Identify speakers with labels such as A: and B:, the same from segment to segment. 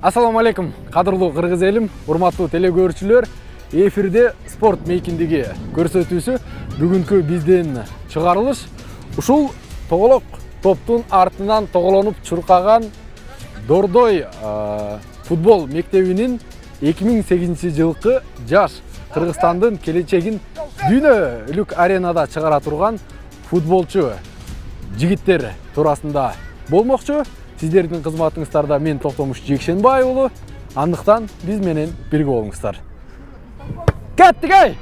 A: Ассаламу алейкум, кадырлуу кыргыз элим, урматтуу телекөрүүчүлөр. Эфирде спорт мейкиндиги көрсөтүүсү. Бүгүнкү бизден чыгарылыш ушул тоголок топтун артынан тоголонуп чуркаган Дордой футбол мектебинин 2008-жылкы жаш Кыргызстандын келечегин дүйнөлүк аренада чыгара турган футболчу жигиттер туурасында болмокчу. Сиздердин кызматыңыздарда мен Токтомуш Жекшенбай уулу. Андыктан биз менен бирге болуңуздар. Кеттик ай!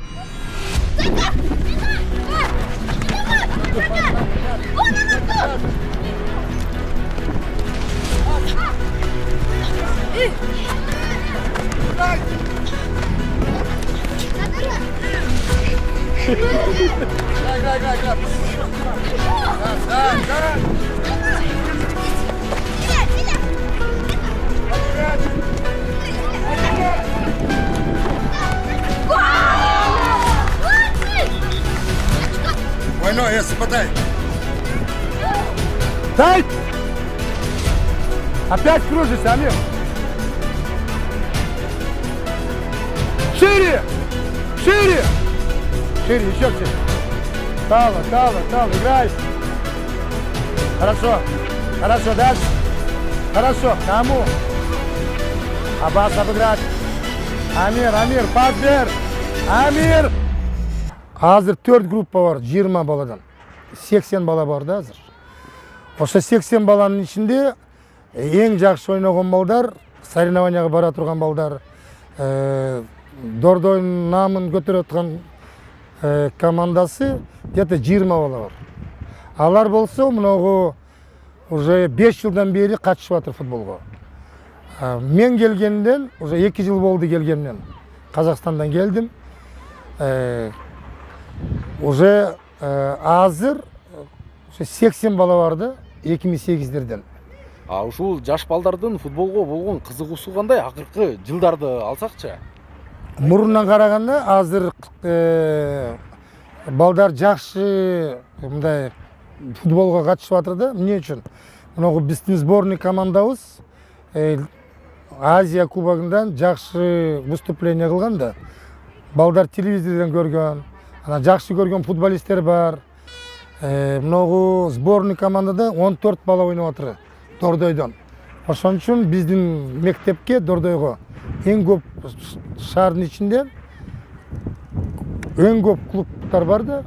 B: Двойной, если подай.
A: Дай! Опять кружишься, Амир! Шире! Шире! Шире, еще шире. Стало, играй. Хорошо, дальше. Хорошо, кому? Аббас обыграть. Амир, пас бер. Амир! Азыр 4 группа бар, 20 баладан. 80 бала бар да азыр. Ошо 80 баланын ичинде эң жакшы ойногон балдар, соревнованияга бара турган балдар, Дордойдун намын көтөрө аткан командасы где-то 20 бала бар. Алар болсо мыногу уже 5 жылдан бери катышып атыр футболго. Мен келгенден уже 2 жыл болду келгенден. Казакстандан келдим. Уже азыр 80 бала барды 2008-дерден.
C: Ушул жаш балдардын футболго болгон кызыгуусу кандай акыркы жылдарды алсакчы?
A: Мурундан караганда азыр балдар жакшы мындай футболго катышып атыр да. Эмне үчүн? Мынагу биздин сборный командабыз Азия кубогундан жакшы выступление кылган да. Балдар телевизордон көргөн, жакшы көргөн футболисттер бар. Мынагу сборный командада 14 бала ойноп атыр Дордойдон. Ошон үчүн биздин мектепке Дордойго эң көп шаардын ичинде эң көп клубтар бар да.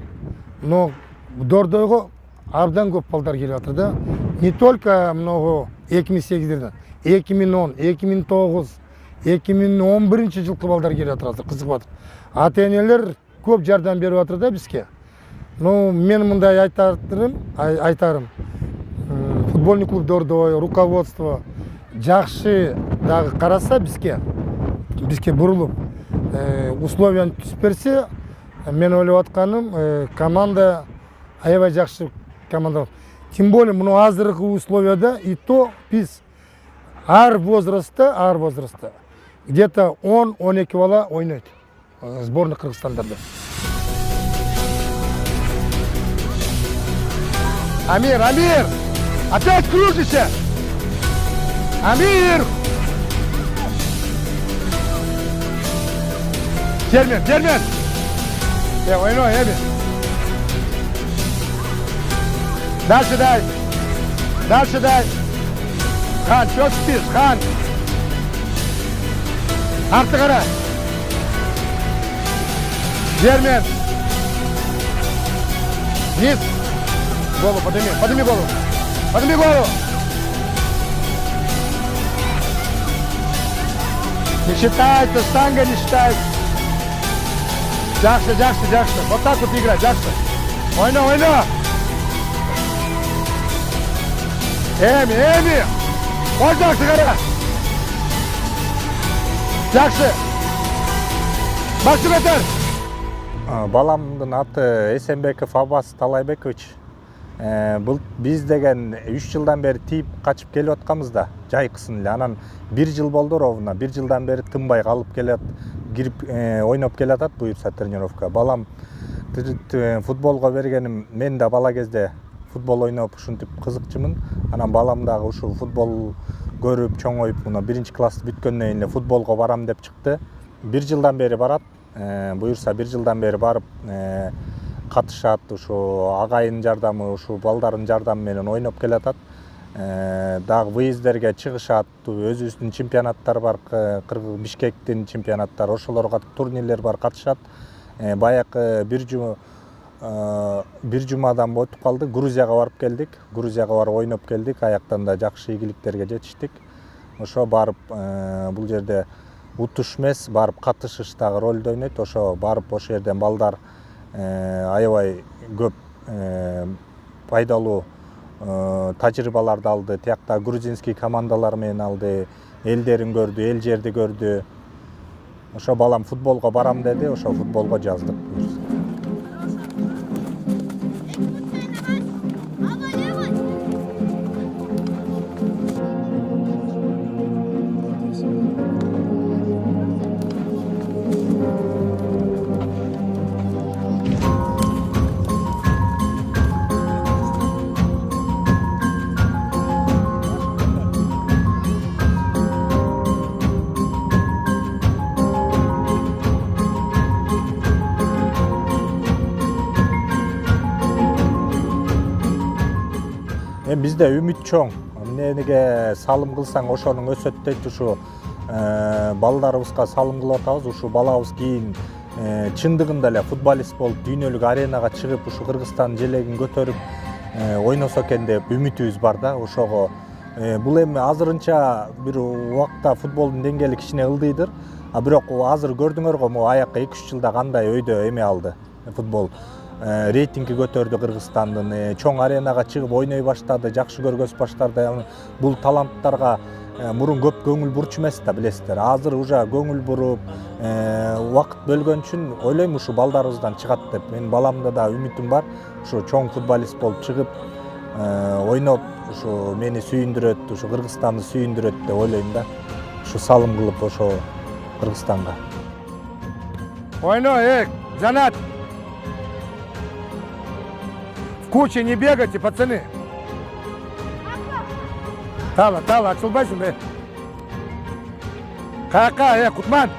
A: Но Дордойго абдан көп балдар келип атыр да. Не только мынагу 2008-дерден, 2010, 2009, 2011-жылкы балдар келип атыр азыр, кызыгып атыр. Ата-энелер көп жардам берип атыр да бизге. Ну, мен мындай айтарым. Футбольный клуб Дордой, руководство жакшы дагы караса бизге бурулуп, условияны түзүп берсе, мен ойлоп атканым, команда аябай жакшы команда. Тем более, мына азыркы условияда и то биз ар возрастта где-то 10-12 бала ойнойт сборный Кыргызстандарда. Амир! Опять кружишься! Амир! Термен! Ойной, Эми! Дальше дай! Хан, что спишь, Хан? Арты кара! Термен! Низ! Голову подними голову! Не считается, штанга не считается. Жакшы. Вот так вот играй, жакшы. Ойна! Эми! Ой, жакшы кара! Жакшы! Бакшы бетер!
D: Баламдын аты Эсенбеков Аббас Талайбекович. Бул биз деген 3 жылдан бери тийип качып келип атканбыз да, жайкысын эле. Анан 1 жыл болду ровно, 1 жылдан бери тынбай калып келет, кирип ойноп келатат буюрса тренировка. Балам футболго бергеним, мен да бала кезде футбол ойноп ушинтип кызыкчумун. Анан балам дагы ушул футбол көрүп чоңоюп мына 1-классты бүткөндөн кийин эле футболго барам деп чыкты. 1 жылдан бери барат. Буюрса 1 жылдан бери барып катышат, ушу агайын жардамы, ушу балдардын жардамы менен ойноп келатат. Дагы выездерге чыгышат, өзүбүздүн чемпионаттар бар, Бишкектин чемпионаттары, ошолорго турнирлер бар, катышат. Баягы бир жумадан өтүп калды, Грузияга барып келдик. Грузияга барып ойноп келдик, аяктан да жакшы ийгиликтерге жетиштик. Ошо барып бул жерде утуш эмес, барып катышыштагы ролду ойнойт. Ошо барып ошол жерден балдар аябай көп пайдалуу тажрыйбаларды алды. Тиякта грузинский командалар менен алды, элдерин көрдү, эл жерди көрдү. Ошо балам футболго барам деди, ошо футболго жаздык. Бизде үмүт чоң. Эмнеге салым кылсаң ошонун өсөт дейт. Ушу балдарыбызга салым кылып атабыз. Ушу балабыз кийин чындыгында эле футболист болуп дүйнөлүк аренага чыгып, ушу Кыргызстандын желегин көтөрүп ойносо экен деп үмүтүбүз бар да. Ошого бул эми азырынча бир убакта футболдун деңгээли кичине ылдыйдыр. Бирок азыр көрдүңөр го, могу аякка 2-3 жылда кандай өйдө эме алды футбол. Рейтинги көтөрдү Кыргызстандын, чоң аренага чыгып ойной баштады, жакшы көргөз баштады. Бул таланттарга мурун көп көңүл бурчу эмес да, билесиздер. Азыр уже көңүл буруп, убакыт бөлгөн үчүн ойлойм ушу балдарыбыздан чыгат деп. Менин баламда да үмүтүм бар. Ушу чоң футболист болуп чыгып, ойноп, ушу мени сүйүндүрөт, ушу Кыргызстанды сүйүндүрөт деп ойлойм да. Ушу салым кылып ошо Кыргызстанга.
A: Ойно, Жанат! Куча, не бегайте, пацаны. Тала, açılbaysın be. Kaka, Kutman.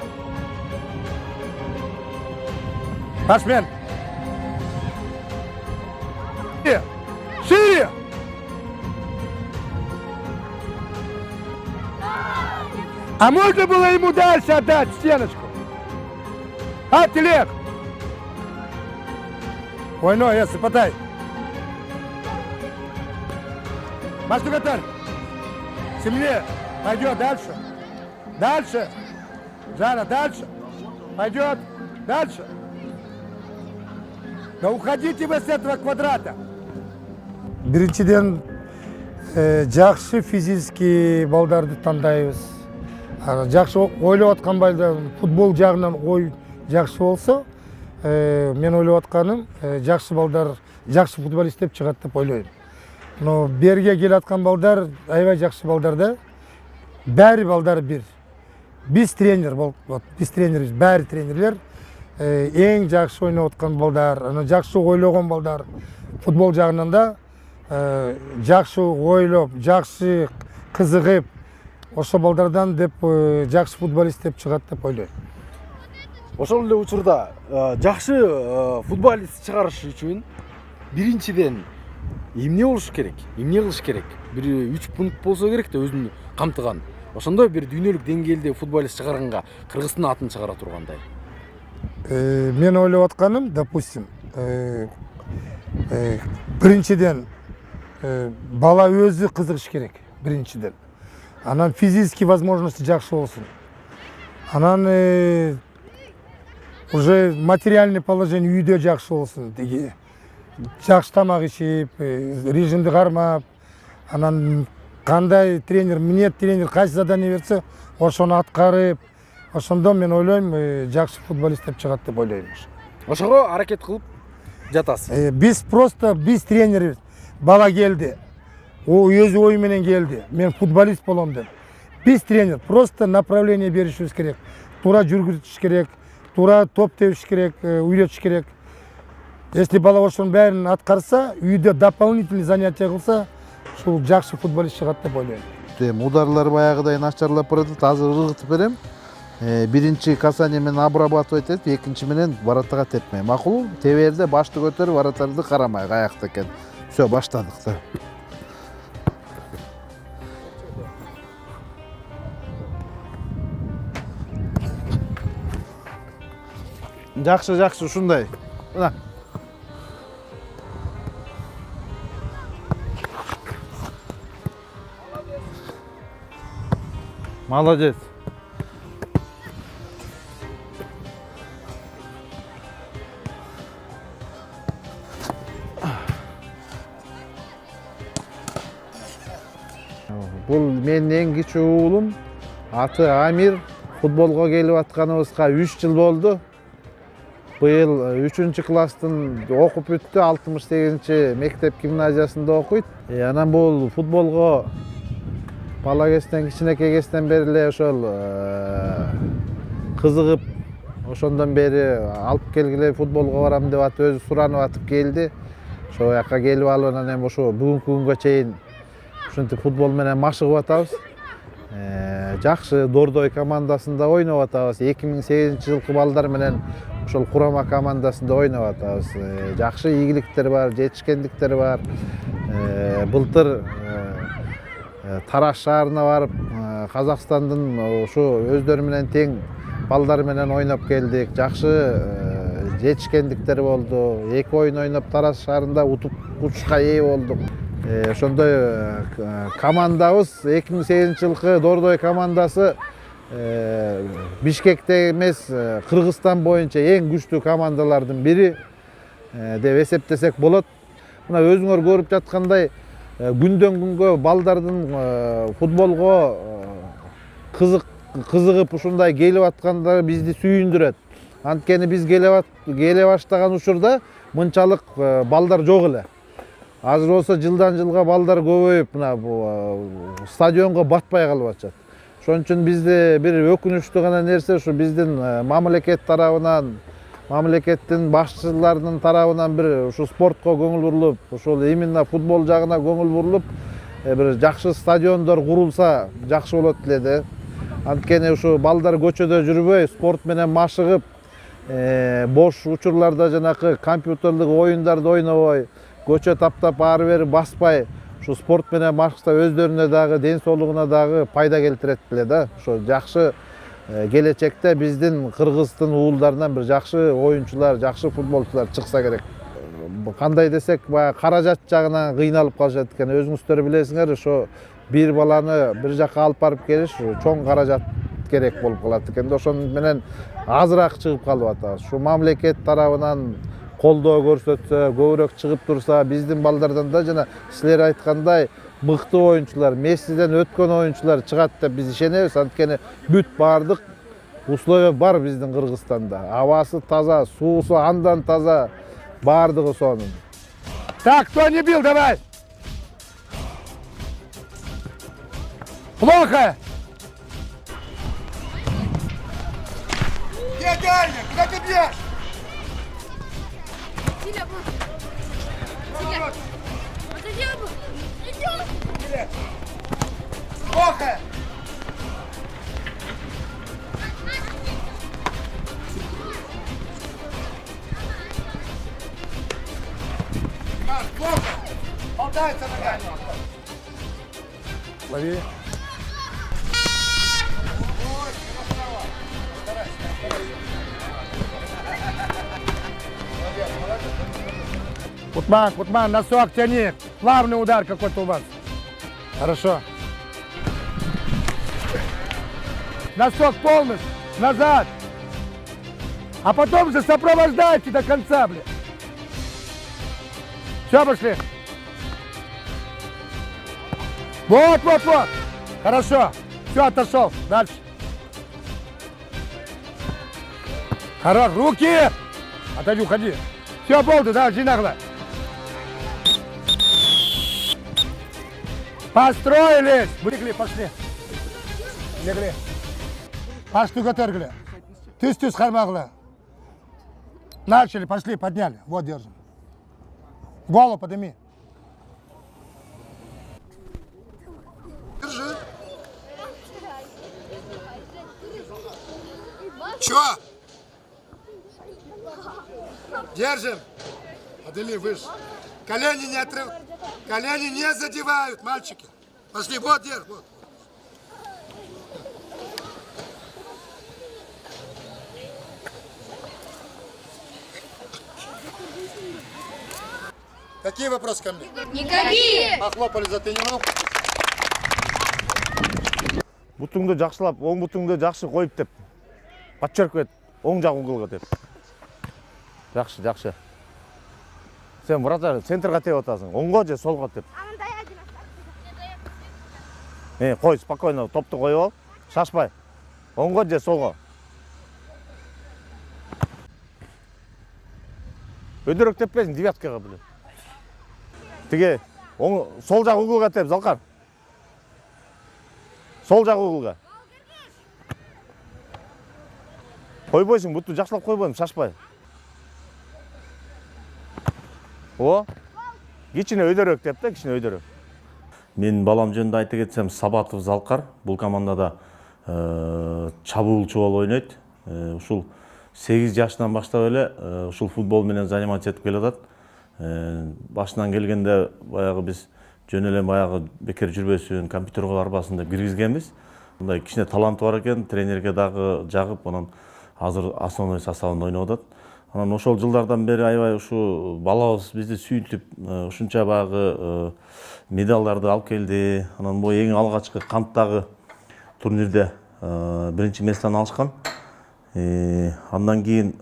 A: Пашмен. Шире. А можно было ему дальше отдать стеночку? Телег. Ойно, сыпатай. Маштугатар, земле, пойдет дальше, дальше, Жара, дальше, пойдет, дальше. Да уходите вы с этого квадрата. Биринчиден, жакшы физический балдарды тандайбыз. Жакшы ойлоп аткан балдар, футбол жагынан ой жакшы болсо, мен ойлоп атканым, жакшы балдар, жакшы футболист деп чыгат деп ойлойм. Но берге келаткан балдар, аябай жакшы балдар да. Баары балдар бир. Биз тренер болуп, биз тренербиз, баары тренерлер. Эң жакшы ойноп аткан балдар, жакшы ойлогон балдар. Футбол жагынан да жакшы ойлоп, жакшы кызыгып, ошо балдардан деп жакшы футболист деп чыгат деп ойлойм.
C: Ошол эле учурда жакшы футболист чыгарыш үчүн биринчиден эмне болуш керек? Эмне кылыш керек? Бир 3 пункт болсо керек да өзүн камтыган. Ошондой бир дүйнөлүк деңгээлде футболист чыгарганга Кыргыздын атын чыгара тургандай.
A: Мен ойлоп атканым, допустим, биринчиден бала өзү кызыгыш керек, биринчиден. Анан физический возможности жакшы болсун. Анан уже материальный положение үйдө жакшы болсун. Жакшы тамак ичип, режимди кармап, анан кандай тренер, эмне тренер кайсы задание берсе, ошону аткарып, ошондо мен ойлойм, жакшы футболист деп чыгат деп ойлойм.
C: Ошого аракет кылып жатасыз.
A: Биз тренер, бала келди. О өзү ой менен келди. Мен футболист болом деп. Биз тренер, просто направление беришибиз керек. Туура жүргүзүш керек, туура топ тебиш керек, үйрөтүш керек. Если бала ошонун бәрін аткарса, үйдө дополнительный занятия кылса, ушул жакшы футболист чыгат деп ойлойм.
E: өттү. Эми ударлар баягыдай начарлап баратат. Азыр ыргытып берем. Биринчи касание менен обрабатывать этип, экинчи менен воротага тепмей. Макул, теберде башты көтөрүп, воротарды карамай, каякта экен. Всё, баштадык да. Жакшы, ушундай. Мына. Молодец. Бул менин эң кичүү уулум. Аты Амир. Футболго келип атканыбызга 3 жыл болду. Быйыл 3 класстын окуп бүттү, 68 мектеп гимназиясында окуйт. Анан бул футболго бала кезден, кичинекей кезден бери эле ошол кызыгып, ошондон бери алып келгиле футболго барам деп атып, өзү суранып атып келди. Ошол жака келип алып анан эми ошо бүгүнкү күнгө чейин ушинтип футбол менен машыгып атабыз. Жакшы Дордой командасында ойноп атабыз. 2008 жылкы балдар менен ошол курама командасында ойноп атабыз. Жакшы ийгиликтер бар, жетишкендиктер бар. Былтыр Тараш шаарына барып, Казакстандын ушу өздөрү менен тең балдар менен ойноп келдик. Жакшы жетишкендиктер болду. 2 оюн ойноп Тараш шаарында утушка ээ болдук. Ошондой командабыз 2008 жылкы Дордой командасы Бишкекте эмес, Кыргызстан боюнча эң күчтүү командалардын бири деп эсептесек болот. Мына өзүңөр көрүп жаткандай, күндөн күнгө балдардын футболго кызыгып ушундай келип аткандары бизди сүйүндүрөт. Анткени биз келе баштаган учурда мынчалык балдар жок эле. Азыр болсо жылдан жылга балдар көбөйүп, мына стадионго батпай калып атышат. Ошон үчүн бизде бир өкүнүчтүү гана нерсе ушу биздин мамлекет тарабынан, мамлекеттин башчыларынын тарабынан бир ушу спортко көңүл бурулуп, ушул именно футбол жагына көңүл бурулуп, бир жакшы стадиондор курулса жакшы болот эле да. Анткени ушу балдар көчөдө жүрбөй, спорт менен машыгып, бош учурларда жанакы компьютерлик оюндарды ойнобой, көчө таптап ары бери баспай, ушу спорт менен машыкса өздөрүнө дагы, ден соолугуна дагы пайда келтирет эле да. Ошо жакшы келечекте биздин Кыргыздын уулдарынан бир жакшы оюнчулар, жакшы футболчулар чыкса керек. Кандай десек, баягы каражат жагынан кыйналып калышат экен. Өзүңүздөр билесиңер, ошо бир баланы бир жака алып барып келиш чоң каражат керек болуп калат экен. Ошону менен азыраак чыгып калып атабыз. Ушу мамлекет тарабынан колдоо көрсөтсө, көбүрөөк чыгып турса, биздин балдардан да жана силер айткандай мыкты оюнчулар, Мессиден өткөн оюнчулар чыгат деп биз ишенебиз. Анткени бүт бардык условия бар биздин Кыргызстанда. Абасы таза, суусу андан таза, бардыгы сонун.
A: Так, кто не бил, давай! Плохо!
B: Где дальник? Куда ты бьешь?
F: Силя, Силя. Вот идем.
B: Плохо! Маш, плохо! Болтается ногами!
A: Лови. Кутман, носок тяни. Плавный удар какой-то у вас. Хорошо. Носок полностью. Назад. А потом же сопровождайте до конца, блин. Все, пошли. Вот. Хорошо. Все, отошел. Дальше. Хорош. Руки. Отойди, уходи. Все, болты, да, жди нагло. Построились. Легли, пошли. Легли. Пошли, готовили. Тыс хармагла. Начали, пошли, подняли. Вот, держим. Голову подними.
B: Держи. Чё? Держим. Адели, выше. Колени не отрыв. Колени не задевают, мальчики. Пошли, вот, держи, вот. Какие вопросы ко мне?
F: Никакие!
B: Похлопали за тренировку.
E: Бутуңду жакшылап, оң бутуңду жакшы коюп деп. Подчеркивает, оң жак угылга деп. Жакшы, жакшы. Сен вратарь центрга теп атасың. Оңго же солго деп. Кой, спокойно, топту коюп ал. Шашпай. Оңго же солго. Өдөрөк теппесиң, девяткага биле. Тиге, сол жак угылга теп, Залкар. Сол жак угылга. Койбойсуң, буту жакшылап койбойм, шашпай. О, кичине өйдөрөк деп да, кичине өйдөрөк.
G: Мен балам жөнүндө айта кетсем, Сабатов Залкар бул командада чабуулчу болуп ойнойт. Ушул 8 жашынан баштап эле ушул футбол менен заниматься этип келатат. Башынан келгенде баягы биз жөн эле баягы бекер жүрбөсүн, компьютерге барбасын деп киргизгенбиз. Мындай кичине таланты бар экен, тренерге дагы жагып, анан азыр основной составында ойноп атат. Анан ошол жылдардан бери аябай ушу балабыз бизди сүйүнтүп, ушунча баягы медалдарды алып келди. Анан бу эң алгачкы канттагы турнирде биринчи местени алышкан. Андан кийин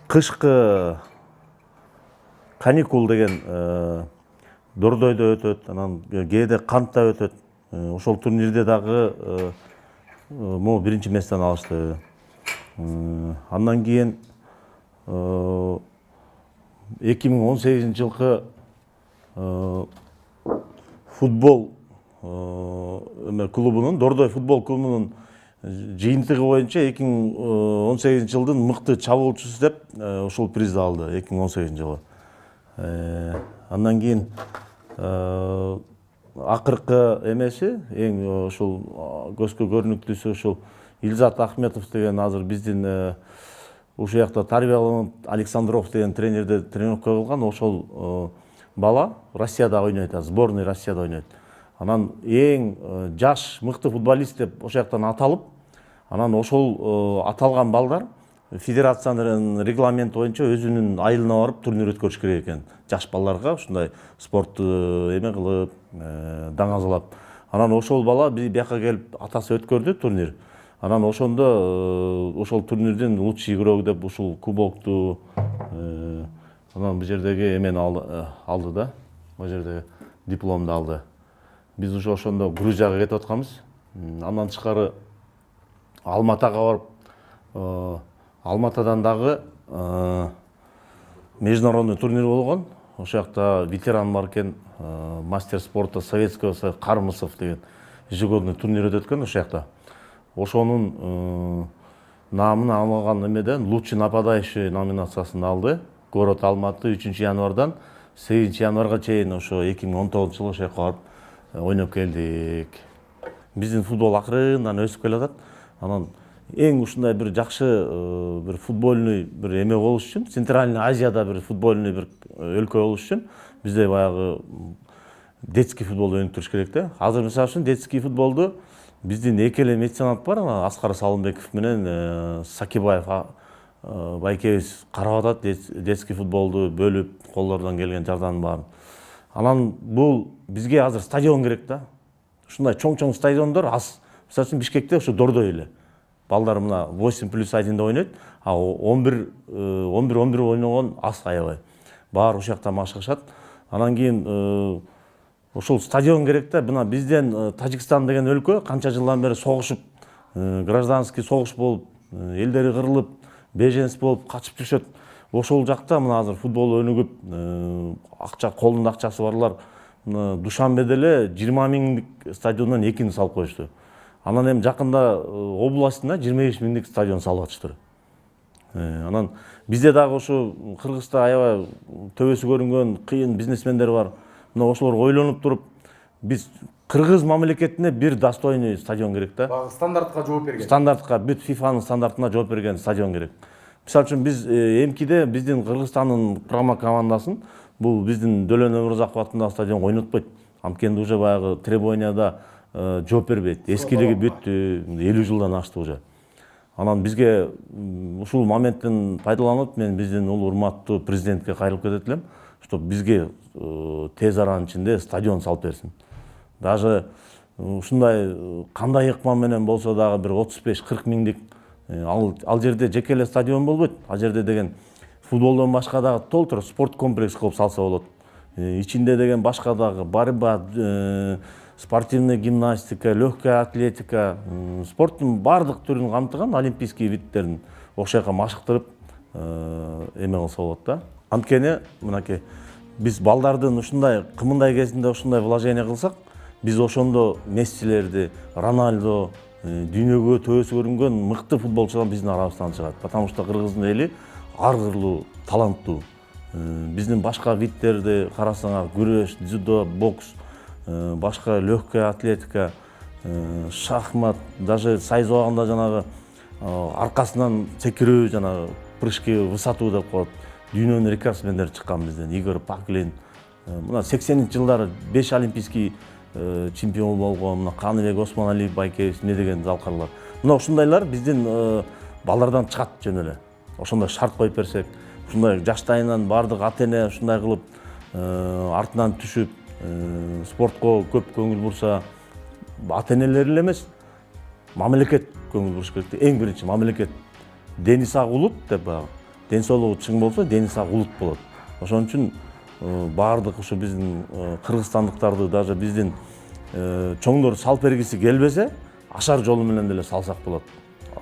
G: кышкы каникул деген Дордойдо өтөт, анан кээде Кантта өтөт. Ошол турнирде дагы могу биринчи местени алышты. Андан кийин 2018-жылкы футбол клубунун, Дордой футбол клубунун жыйынтыгы боюнча 2018-жылдын мыкты чабуулчусу деп ушул призди алды 2018-жылы. Андан кийин акыркы эмеси, эң ушул көзгө көрүнүктүүсү ушул Илзат Ахметов деген азыр биздин ушул жакта тарбияланып Александров деген тренерде тренировка кылган. Ошол бала Россияда ойнойт, сборный Россияда ойнойт. Анан эң жаш мыкты футболист деп ошол жактан аталып, анан ошол аталган балдар федерациянын регламенти боюнча өзүнүн айылына барып турнир өткөрүш керек экен. Жаш балдарга ушундай спортту эме кылып, даңазалап. Анан ошол бала бияка келип атасы өткөрдү турнир. Анан ошондо ошол турнирдин лучший игроку деп ушул кубокту анан бул жердеги эмени алды да. Бул жерде дипломду алды. Биз уже ошондо Грузияга кетип атканбыз. Андан тышкары Алматага барып, Алматадан дагы международный турнир болгон. Ошол жакта ветеран бар экен, мастер спорта Советского Союза Кармысов деген ежегодный турнир өтөт экен ошол жакта. Ошонун намын алган эмеден лучший нападающий номинациясын алды. Город Алматы 3 январдан 8 январга чейин ошо 2019-жылы ошол жака барып ойноп келдик. Биздин футбол акырындан өсүп келатат. Анан эң ушундай бир жакшы бир футбольный бир эме болуш үчүн, Центральный Азияда бир футбольный бир өлкө болуш үчүн бизде баягы детский футболду өнүктүрүш керек да. Азыр мисалы үчүн детский футболду биздин эки эле меценат бар, Аскар Салымбеков менен Сакибаев байкебиз карап атат детский футболду бөлүп, колдордон келген жардамын баарын. Анан бул бизге азыр стадион керек да. Ушундай чоң-чоң стадиондор аз. Мисалы үчүн Бишкекте ошо Дордой эле. Балдар мына 8+1 ойнойт, а 11 ойногон аз аябай. Баары ошол жакта машыгышат. Анан кийин ошол стадион керек да. Мына бизден Тажикстан деген өлкө канча жылдан бери согушуп, гражданский согуш болуп, элдери кырылып, беженс болуп качып жүрүшөт. Ошол жакта мына азыр футбол өнүгүп, акча колунда акчасы барлар Душанбеде эле 20 миңдик стадиондон 2-ни салып коюшту. Анан эми жакында областында 25 миңдик стадион салып атыштыр. Анан бизде дагы ошо Кыргызда аябай төбөсү көрүнгөн кыйын бизнесмендер бар. Мына ошолор ойлонуп туруп, биз Кыргыз мамлекетине бир достойный стадион керек да.
C: Багы стандартка жооп берген.
G: Стандартка, бүт ФИФАнын стандартына жооп берген стадион керек. Мисалы үчүн биз эмкиде биздин Кыргызстандын құрама командасын бул биздин Дөлөн Өмүрзаков атындагы стадион ойнотпойт. Анткени уже баягы требованияда жооп бербейт. Эскилиги бүттү, 50 жылдан ашты уже. Анан бизге ушул моменттен пайдаланып, мен биздин ул урматтуу президентке кайрылып кетет элем, что бизге тез аранын ичинде стадион салып берсин. Даже ушундай кандай ыкма менен болсо дагы бир 35-40 миңдик ал жерде жеке эле стадион болбойт. Ал жерде деген футболдон башка дагы толтур спорт комплекс кылып салса болот. Ичинде деген башка дагы борьба, спортивная гимнастика, легкая атлетика, спорттун бардык түрүн камтыган олимпийский видтерин ошол жака машыктырып эме кылса болот да. Анткени мынакей биз балдардын ушундай кымындай кезинде ушундай вложение кылсак, биз ошондо Мессилерди, Рональдо, дүйнөгө төбөсү көрүнгөн мыкты футболчулар биздин арабыздан чыгат. Потому что кыргыздын эли ар кырлуу, таланттуу. Биздин башка видтерди карасаңар, күрөш, дзюдо, бокс, башка легкая атлетика, шахмат, даже сайыз убагында жанагы аркасынан секирүү, жанагы прыжки в высоту деп коет. Дүйнөнүн рекордсмендери чыккан бизден, Игорь Паклин. Мына 80-ci жылдары 5 олимпийский чемпион болгон, мына Каныбек Осмоналиев Байкевич не деген залкарлар. Мына ушундайлар биздин балдардан чыгат жөн эле. Ошондой шарт коюп берсек, ушундай жаштайынан бардык ата-эне ушундай кылып артынан түшүп спортко көп көңүл бурса, ата-энелер эле эмес, мамлекет көңүл буруш керек. Эң биринчи мамлекет. Дени сак улут деп баягы. Ден соолугу чың болсо, дени сак улут болот. Ошон үчүн бардык ушу биздин кыргызстандыктарды, даже биздин чоңдор салып бергиси келбесе, ашар жолу менен деле салсак болот.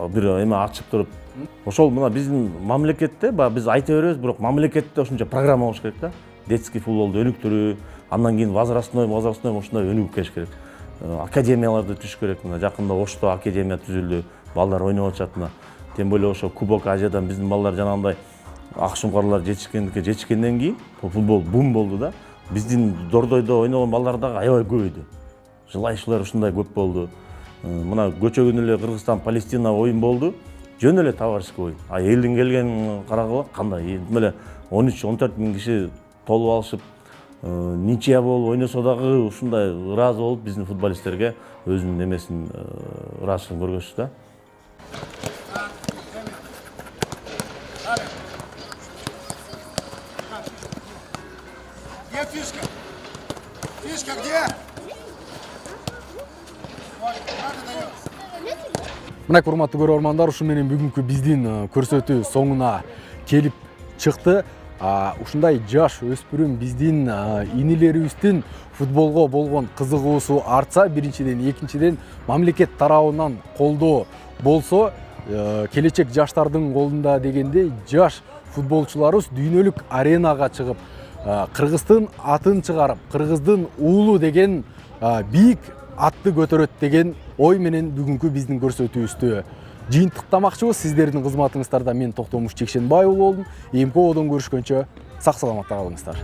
G: Бир эме ачып туруп, ошол мына биздин мамлекетте, биз айта беребиз, бирок мамлекетте ошончо программа болуш керек да. Детский футболду өнүктүрүү, андан кийин возрастной ушундай өнүгүп келиш керек. Академияларды түзүш керек. Мына жакында Ошто академия түзүлдү, балдар ойноп атышат мына. Тем более ошо Кубок Азиядан биздин балдар жанагындай ак шуңкарлар жетишкенден кийин футбол бум болду да. Биздин Дордойдо ойногон балдар дагы аябай көбөйдү. Жылайчылар ушундай көп болду. Мына көчөгөн эле Кыргызстан-Палестина оюн болду. Жөн эле товарищеский оюн. Элдин келген карагыла кандай? Эле 13-14 миң киши толуп алышып, ничья болуп ойносо дагы ушундай ыраазы болуп биздин футболисттерге өзүнүн эмесин ыраазычылыгын көргөзчү да.
B: Где фишка? Фишка где?
C: Мына урматтуу көрөрмандар, ушу менен бүгүнкү биздин көрсөтүү соңуна келип чыкты. Ушундай жаш өспүрүм биздин инилерибиздин футболго болгон кызыгуусу артса, биринчиден, экинчиден мамлекет тарабынан колдоо болсо, келечек жаштардын колунда дегенде жаш футболчуларыбыз дүйнөлүк аренага чыгып, Кыргыздын атын чыгарып, Кыргыздын уулу деген бийик атты көтөрөт деген ой менен бүгүнкү биздин көрсөтүүбүздү жыйынтыктамакчыбыз. Сиздердин кызматыңыздарда мен Токтомуш Жекшенбай уулу болдум. МКОдон көрүшкөнчө сак саламатта калыңыздар.